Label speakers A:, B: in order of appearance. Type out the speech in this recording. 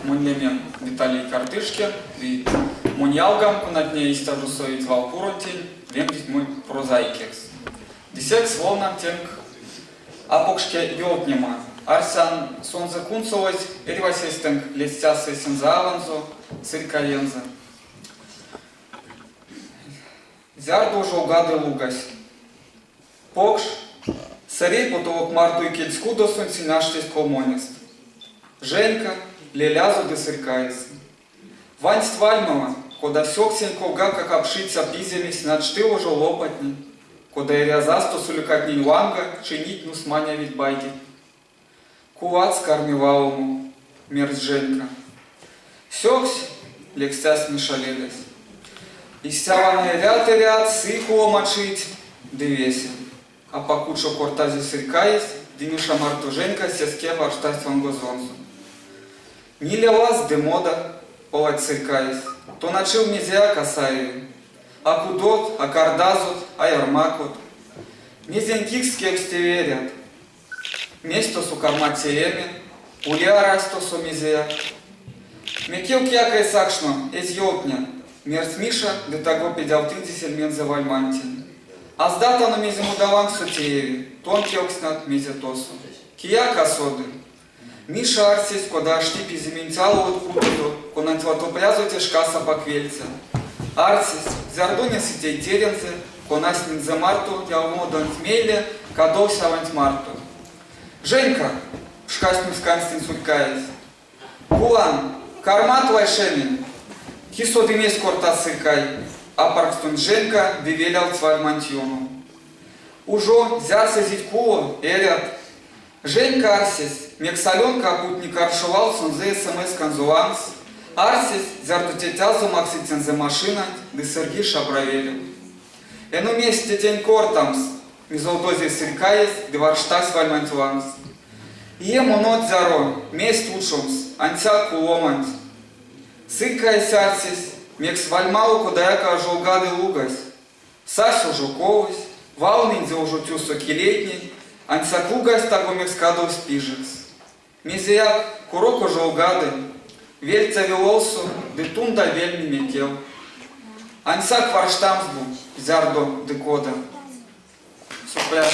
A: мунлемен Виталий Картышки, и муньялгам на дне истажу соить валпуротень, вемдить мой прозаикекс. Десек словно тенк апокшке йотнема, арсян сонзе кунцовать, эрвасестенк лестясы сензааванзо, циркаленза. Зярду жолгады лугась. Покш, сарей потолок марту и кельцку до сонци наштесь комонист. Женька, лелязу досыркается. Вань ствальмова, кода сёксень ковга как обшиться пиземись над шты уже лопатни, кода и рязасту суликатни ланга чинить нусманя ведь байки. Кулац кармивалому, мерз Женька. Сёксь, лексяс не шалелась. И сяваная ряд, сыкло мочить, девесен. А покучо кортази сыркаясь, Димиша Мартуженко сеске варштась вангозонзу. Не лилась демода, полать сыркаясь, то начал мизя касаевин, а кудот, а кардазут, а ярмакут. Мизеньких скепстеверят. Место сукарматееми, уля расто сумизея. Мекил кякай сакшно, эзьотня, мерз Миша, до того педялтын десельмен за вальмантин. А сдата на мизему даван сутееви, тон кёкснат мизетосу. Кия касоды. Миша арсис, кода штипи зиментяло от куту, конан тватопрязу тяжкаса поквельца. Арсис, зярдоня сетей терензе, конас нинзе марту, ялмодан змейле, кадовся авант марту. Женька, шкасню сканстин сулькаясь. Кулан, кармат вайшемин, кисоды месь корта сыркай. А паркстун Женька вивелял цвальмантиону. Ужо зяся зитькуло, эрят. Женька арсис, мексаленка путник аршувал сунзе СМС конзуланс. Арсис зярду тетязу макситензе машина, да Сергей шабравелю. Эну месте тень кортамс, мизолдозе сыркаясь, да варштась вальмантуанс. Ему нот зяро, месть лучшумс, антяк куломант. Сыркаясь арсис, мекс вальмалу кудаяка жолгады лугась. Сасю жуковась, валнинзе уже тюсо килетней, ансак лугась таго мекс кадов спижекс. Мизеяк куроко жолгады, вельца вилосу, детунда вельми метел. Ансак варштамсбу, зярдо декода. Супер.